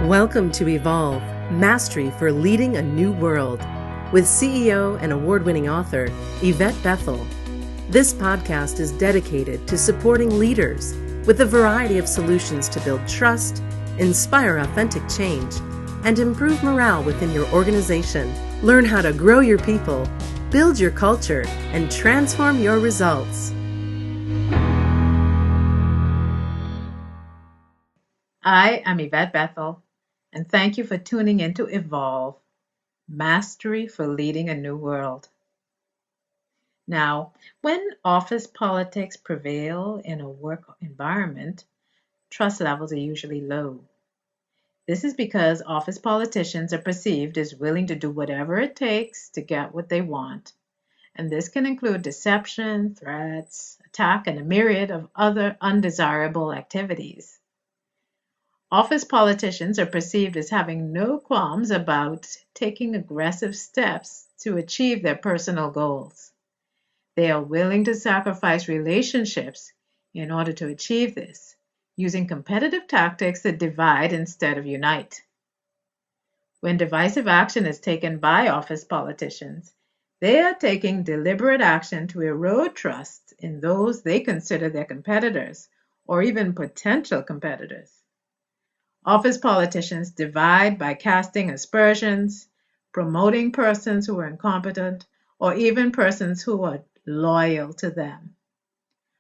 Welcome to Evolve, Mastery for Leading a New World, with CEO and award-winning author Yvette Bethel. This podcast is dedicated to supporting leaders with a variety of solutions to build trust, inspire authentic change, and improve morale within your organization. Learn how to grow your people, build your culture, and transform your results. I am Yvette Bethel, and thank you for tuning in to Evolve, Mastery for Leading a New World. Now, when office politics prevail in a work environment, trust levels are usually low. This is because office politicians are perceived as willing to do whatever it takes to get what they want, and this can include deception, threats, attack, and a myriad of other undesirable activities. Office politicians are perceived as having no qualms about taking aggressive steps to achieve their personal goals. They are willing to sacrifice relationships in order to achieve this, using competitive tactics that divide instead of unite. When divisive action is taken by office politicians, they are taking deliberate action to erode trust in those they consider their competitors or even potential competitors. Office politicians divide by casting aspersions, promoting persons who are incompetent, or even persons who are loyal to them.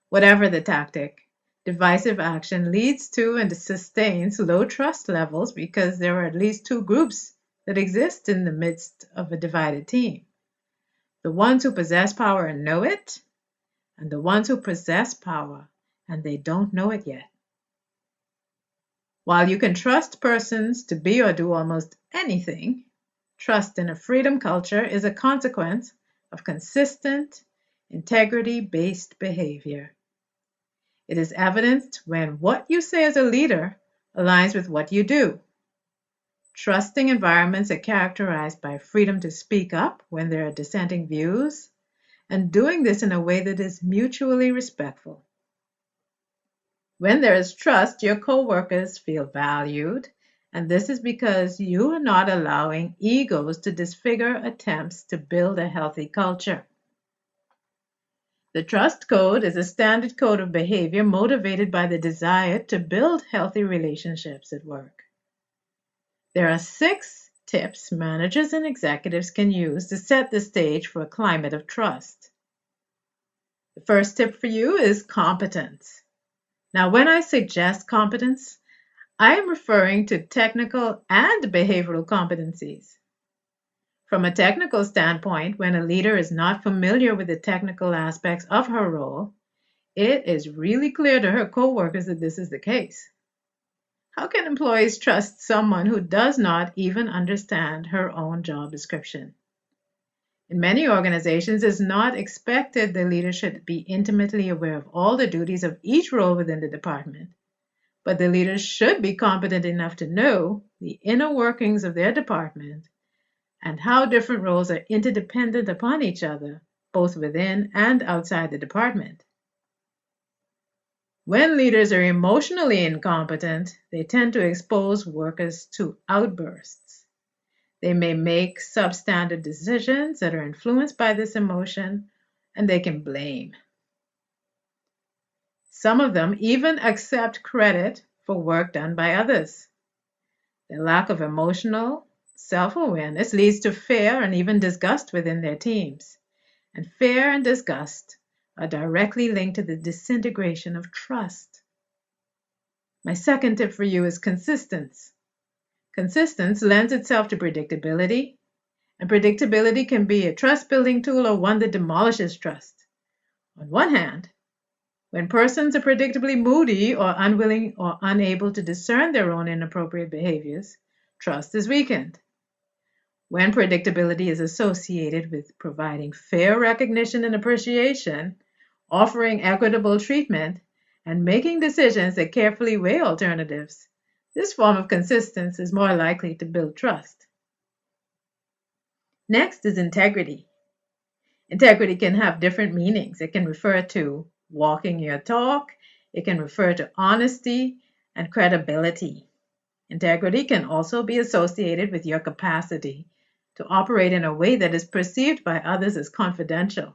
Whatever the tactic, divisive action leads to and sustains low trust levels because there are at least two groups that exist in the midst of a divided team. The ones who possess power and know it, and the ones who possess power and they don't know it yet. While you can trust persons to be or do almost anything, trust in a freedom culture is a consequence of consistent, integrity-based behavior. It is evidenced when what you say as a leader aligns with what you do. Trusting environments are characterized by freedom to speak up when there are dissenting views, and doing this in a way that is mutually respectful. When there is trust, your co-workers feel valued, and this is because you are not allowing egos to disfigure attempts to build a healthy culture. The trust code is a standard code of behavior motivated by the desire to build healthy relationships at work. There are 6 tips managers and executives can use to set the stage for a climate of trust. The first tip for you is competence. Now, when I suggest competence, I am referring to technical and behavioral competencies. From a technical standpoint, when a leader is not familiar with the technical aspects of her role, it is really clear to her coworkers that this is the case. How can employees trust someone who does not even understand her own job description? In many organizations, it is not expected the leader should be intimately aware of all the duties of each role within the department, but the leaders should be competent enough to know the inner workings of their department and how different roles are interdependent upon each other, both within and outside the department. When leaders are emotionally incompetent, they tend to expose workers to outbursts. They may make substandard decisions that are influenced by this emotion, and they can blame. Some of them even accept credit for work done by others. The lack of emotional self-awareness leads to fear and even disgust within their teams. And fear and disgust are directly linked to the disintegration of trust. My second tip for you is consistency. Consistency lends itself to predictability, and predictability can be a trust-building tool or one that demolishes trust. On one hand, when persons are predictably moody or unwilling or unable to discern their own inappropriate behaviors, trust is weakened. When predictability is associated with providing fair recognition and appreciation, offering equitable treatment, and making decisions that carefully weigh alternatives, this form of consistency is more likely to build trust. Next is integrity. Integrity can have different meanings. It can refer to walking your talk. It can refer to honesty and credibility. Integrity can also be associated with your capacity to operate in a way that is perceived by others as confidential.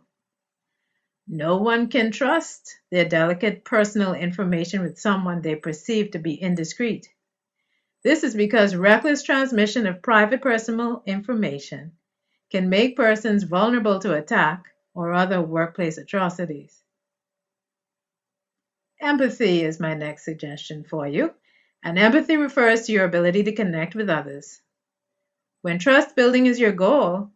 No one can trust their delicate personal information with someone they perceive to be indiscreet. This is because reckless transmission of private personal information can make persons vulnerable to attack or other workplace atrocities. Empathy is my next suggestion for you, and empathy refers to your ability to connect with others. When trust building is your goal,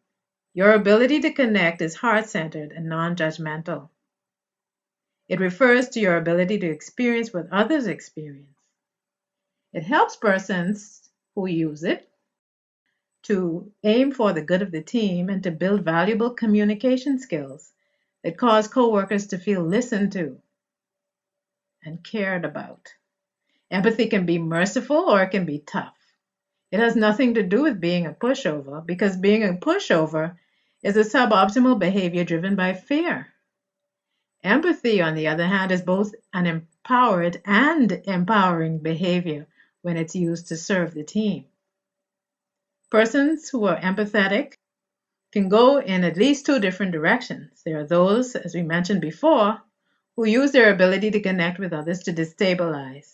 your ability to connect is heart-centered and non-judgmental. It refers to your ability to experience what others experience. It helps persons who use it to aim for the good of the team and to build valuable communication skills that cause coworkers to feel listened to and cared about. Empathy can be merciful or it can be tough. It has nothing to do with being a pushover, because being a pushover is a suboptimal behavior driven by fear. Empathy, on the other hand, is both an empowered and empowering behavior when it's used to serve the team. Persons who are empathetic can go in at least two different directions. There are those, as we mentioned before, who use their ability to connect with others to destabilize.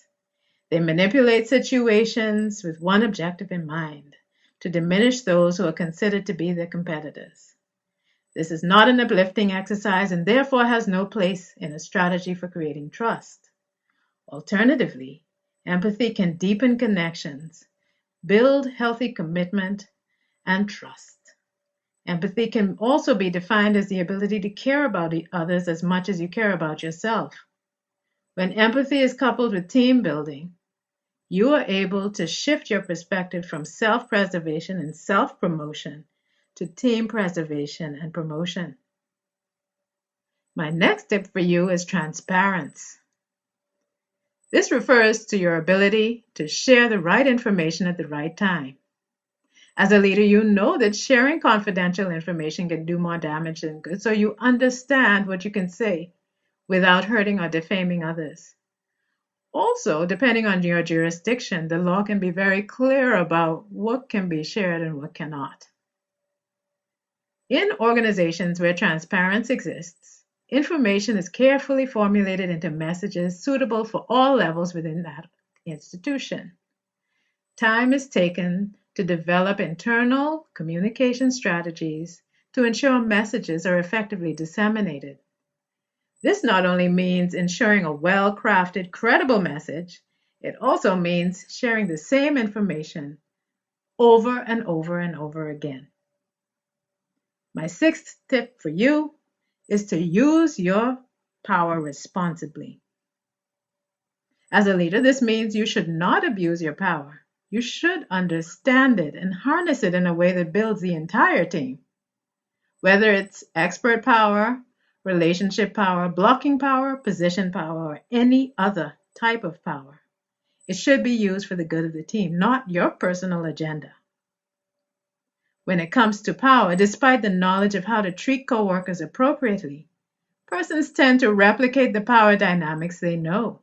They manipulate situations with one objective in mind: to diminish those who are considered to be their competitors. This is not an uplifting exercise and therefore has no place in a strategy for creating trust. Alternatively, empathy can deepen connections, build healthy commitment, and trust. Empathy can also be defined as the ability to care about others as much as you care about yourself. When empathy is coupled with team building, you are able to shift your perspective from self-preservation and self-promotion to team preservation and promotion. My next tip for you is transparence. This refers to your ability to share the right information at the right time. As a leader, you know that sharing confidential information can do more damage than good, so you understand what you can say without hurting or defaming others. Also, depending on your jurisdiction, the law can be very clear about what can be shared and what cannot. In organizations where transparency exists, information is carefully formulated into messages suitable for all levels within that institution. Time is taken to develop internal communication strategies to ensure messages are effectively disseminated. This not only means ensuring a well-crafted, credible message, it also means sharing the same information over and over and over again. My sixth tip for you is to use your power responsibly. As a leader, this means you should not abuse your power. You should understand it and harness it in a way that builds the entire team. Whether it's expert power, relationship power, blocking power, position power, or any other type of power, it should be used for the good of the team, not your personal agenda. When it comes to power, despite the knowledge of how to treat coworkers appropriately, persons tend to replicate the power dynamics they know.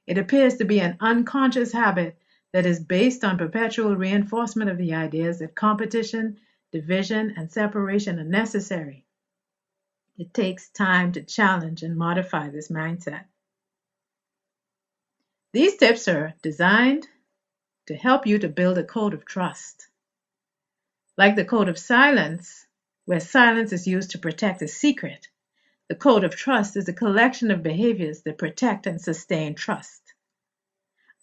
It appears to be an unconscious habit that is based on perpetual reinforcement of the ideas that competition, division, and separation are necessary. It takes time to challenge and modify this mindset. These tips are designed to help you to build a code of trust. Like the code of silence, where silence is used to protect a secret, the code of trust is a collection of behaviors that protect and sustain trust.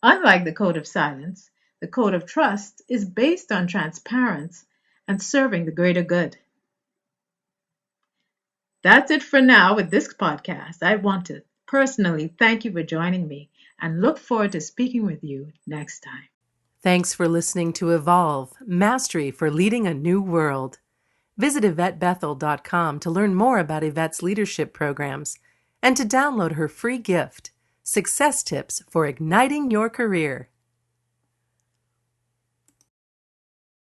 Unlike the code of silence, the code of trust is based on transparency and serving the greater good. That's it for now with this podcast. I want to personally thank you for joining me and look forward to speaking with you next time. Thanks for listening to Evolve, Mastery for Leading a New World. Visit YvetteBethel.com to learn more about Yvette's leadership programs and to download her free gift, Success Tips for Igniting Your Career.